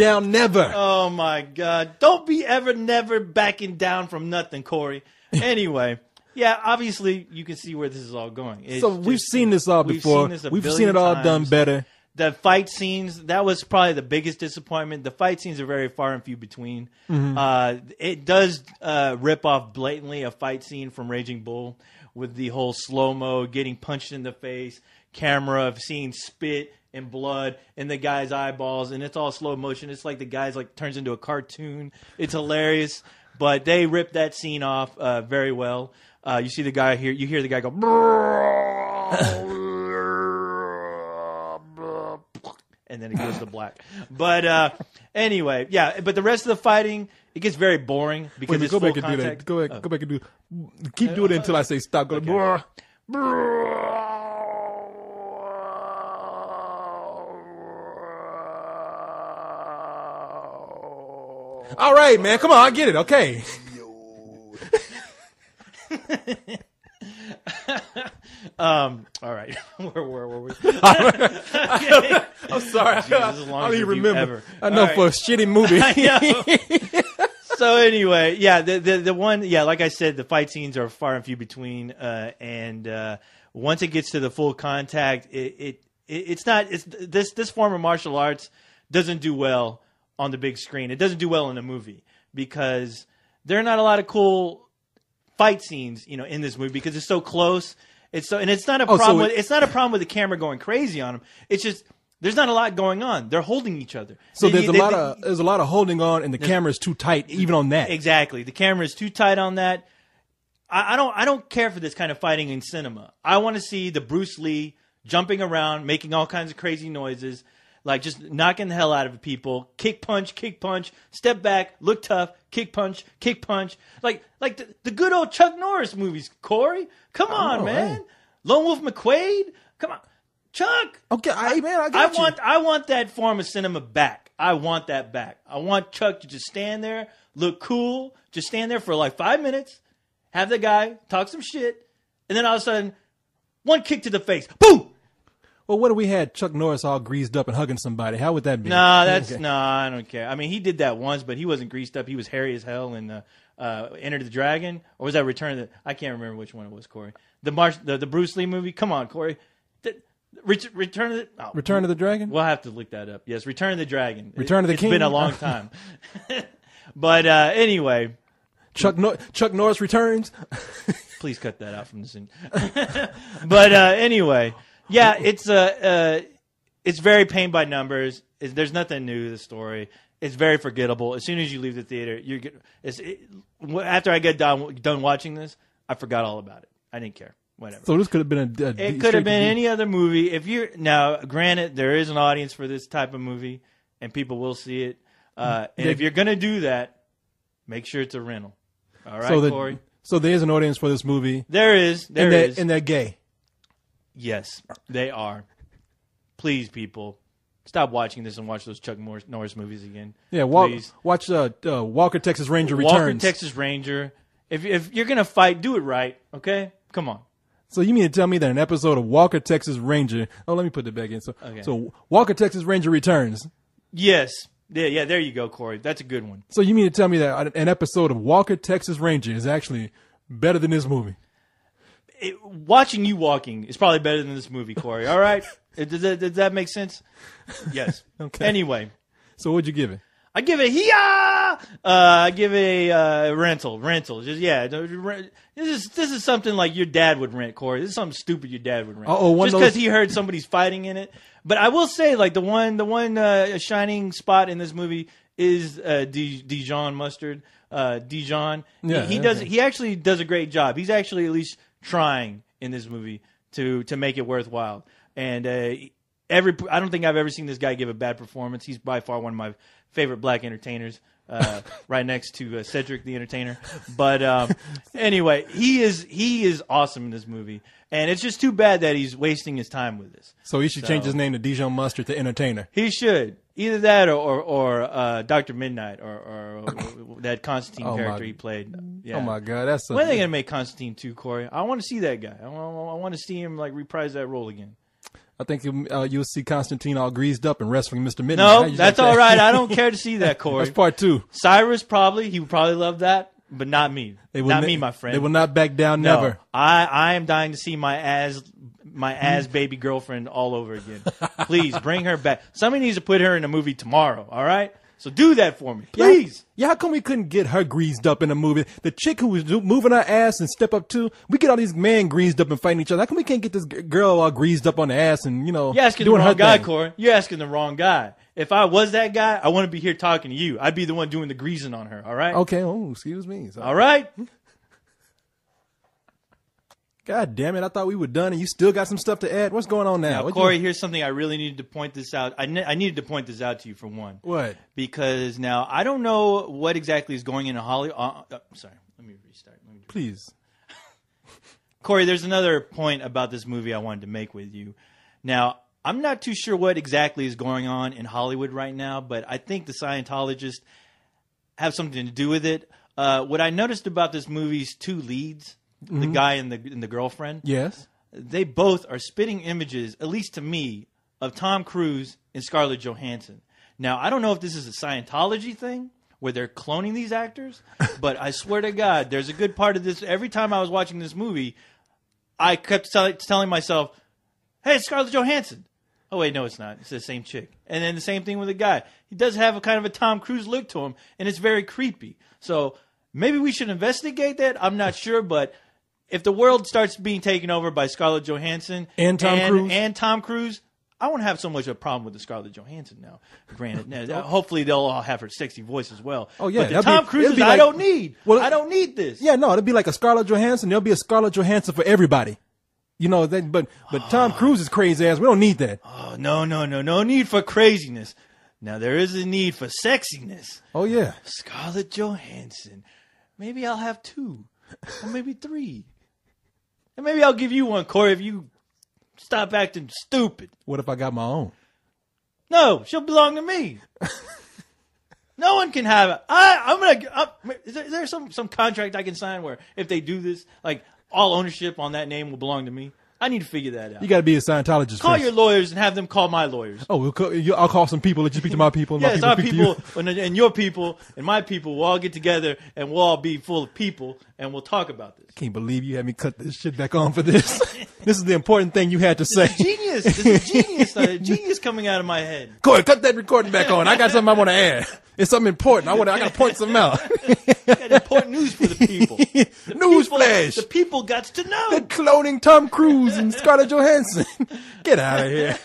down never. Oh my God! Don't be ever, never backing down from nothing, Corey. Anyway, yeah, obviously you can see where this is all going. It's So we've seen this all before. We've seen it all done better. The fight scenes, that was probably the biggest disappointment. The fight scenes are very far and few between. It does rip off blatantly a fight scene from Raging Bull with the whole slow-mo, getting punched in the face, camera of seeing spit and blood in the guy's eyeballs, and it's all slow motion. It's like the guy's like turns into a cartoon. It's hilarious, but they ripped that scene off very well. You see the guy here, you hear the guy go, and then it goes to black. But anyway, yeah. But the rest of the fighting, it gets very boring because it's go full back and contact. do that. Go back and do. Keep doing it until I say stop. Go. Okay. All right, man. Come on, I get it. Okay. All right. Where were we? I'm sorry. Jesus, this is the I longest don't even review remember. ever. I know All right. for a shitty movie. I know. So anyway, yeah, the one, yeah, like I said, the fight scenes are far and few between, and once it gets to the full contact, it's not. It's this form of martial arts doesn't do well on the big screen. It doesn't do well in a movie because there are not a lot of cool fight scenes, in this movie because it's so close. It's not a problem. It's not a problem with the camera going crazy on them. It's just there's not a lot going on. They're holding each other. So there's a lot of holding on, and the camera is too tight, even on that. Exactly, the camera is too tight on that. I don't care for this kind of fighting in cinema. I want to see the Bruce Lee jumping around, making all kinds of crazy noises, like just knocking the hell out of people. Kick punch, step back, look tough, kick punch, like the good old Chuck Norris movies. Corey, come on, man. Hey. Lone Wolf McQuade, come on. Chuck. Okay, man, I got you. I want that form of cinema back. I want that back. I want Chuck to just stand there, look cool, just stand there for like 5 minutes, have the guy talk some shit, and then all of a sudden, one kick to the face. Boom! Well, what if we had Chuck Norris all greased up and hugging somebody? How would that be? I don't care. I mean, he did that once, but he wasn't greased up. He was hairy as hell in Enter the Dragon, or was that Return of the? I can't remember which one it was, Corey. The Bruce Lee movie. Come on, Corey. Return of the Dragon? We'll have to look that up. Yes, Return of the Dragon. Return of the King? It's been a long time. But anyway. Chuck Norris Returns? Please cut that out from the scene. But anyway, yeah, it's very paint by numbers. There's nothing new to the story. It's very forgettable. As soon as you leave the theater, after I get done watching this, I forgot all about it. I didn't care. Whatever. So this could have been it could have been any other movie. Now, granted, there is an audience for this type of movie, and people will see it. And if you're gonna do that, make sure it's a rental. All right, Corey. So there is an audience for this movie. There is. And they're gay. Yes, they are. Please, people, stop watching this and watch those Chuck Norris movies again. Yeah, watch Walker Texas Ranger Returns. Walker Texas Ranger. If you're gonna fight, do it right. Okay, come on. So you mean to tell me that an episode of Walker Texas Ranger? Oh, let me put that back in. So Walker Texas Ranger Returns. Yes. Yeah. There you go, Corey. That's a good one. So you mean to tell me that an episode of Walker Texas Ranger is actually better than this movie? Watching you walking is probably better than this movie, Corey. All right? Does that make sense? Yes. Okay. Anyway. So what'd you give it? I give it I give it a rental. Just this is something like your dad would rent, Corey. This is something stupid your dad would rent. Just because he heard somebody's fighting in it. But I will say, like the one shining spot in this movie is Dijon mustard. Dijon. Yeah, He actually does a great job. He's actually at least trying in this movie to make it worthwhile. And I don't think I've ever seen this guy give a bad performance. He's by far one of my favorite black entertainers, right next to Cedric the Entertainer. But anyway, he is awesome in this movie, and it's just too bad that he's wasting his time with this. So he should change his name to Dijon Mustard to Entertainer. He should. Either that or Dr. Midnight or that Constantine character he played. Yeah. Oh my God, when are they gonna make Constantine 2, Corey? I want to see that guy. I want to see him like reprise that role again. I think you'll see Constantine all greased up and wrestling Mr. Midnight. No, that's all right. I don't care to see that, Corey. That's part 2. Cyrus he would probably love that, but not me. Not me, my friend. They will not back down, no, never. I am dying to see my ass baby girlfriend all over again. Please bring her back. Somebody needs to put her in a movie tomorrow, all right? So do that for me, please. Yeah, how come we couldn't get her greased up in a movie? The chick who was moving her ass and Step Up 2, we get all these men greased up and fighting each other. How come we can't get this girl all greased up on the ass and, You're asking doing the wrong guy, thing? Corey. You're asking the wrong guy. If I was that guy, I wouldn't be here talking to you. I'd be the one doing the greasing on her, all right? Okay, excuse me. So. All right? God damn it, I thought we were done and you still got some stuff to add. What's going on now? Corey, here's something I really needed to point this out. I needed to point this out to you for one. What? Because now I don't know what exactly is going in Hollywood. Sorry, let me restart. Please. Corey, there's another point about this movie I wanted to make with you. Now, I'm not too sure what exactly is going on in Hollywood right now, but I think the Scientologists have something to do with it. What I noticed about this movie's 2 leads, the guy and the girlfriend. Yes. They both are spitting images, at least to me, of Tom Cruise and Scarlett Johansson. Now, I don't know if this is a Scientology thing where they're cloning these actors, but I swear to God, there's a good part of this. Every time I was watching this movie, I kept telling myself, hey, it's Scarlett Johansson. Oh, wait, no, it's not. It's the same chick. And then the same thing with the guy. He does have a kind of a Tom Cruise look to him, and it's very creepy. So maybe we should investigate that. I'm not sure, but if the world starts being taken over by Scarlett Johansson and Tom Cruise, I won't have so much of a problem with the Scarlett Johansson now. Granted, hopefully they'll all have her sexy voice as well. Oh yeah, but the Tom Cruise, I don't need. Well, I don't need this. Yeah, no, it'll be like a Scarlett Johansson. There'll be a Scarlett Johansson for everybody. But Tom Cruise is crazy ass. We don't need that. Oh no need for craziness. Now there is a need for sexiness. Oh yeah, Scarlett Johansson. Maybe I'll have 2, or maybe 3. And maybe I'll give you one, Corey, if you stop acting stupid. What if I got my own? No, she'll belong to me. No one can have it. Is there some contract I can sign where if they do this, like all ownership on that name will belong to me? I need to figure that out. You got to be a Scientologist. Call first. your lawyers and have them call my lawyers. Oh, I'll call some people. Let you speak to my people. And yes, my people our people and your people and my people will all get together and we'll all be full of people and we'll talk about this. I can't believe you had me cut this shit back on for this. This is the important thing you had to say. Genius. This is genius. Genius coming out of my head. Corey, cut that recording back on. I got something I want to add. It's something important. I got to point something out. Got important news for the people. Newsflash. The people got to know. They're cloning Tom Cruise and Scarlett Johansson. Get out of here.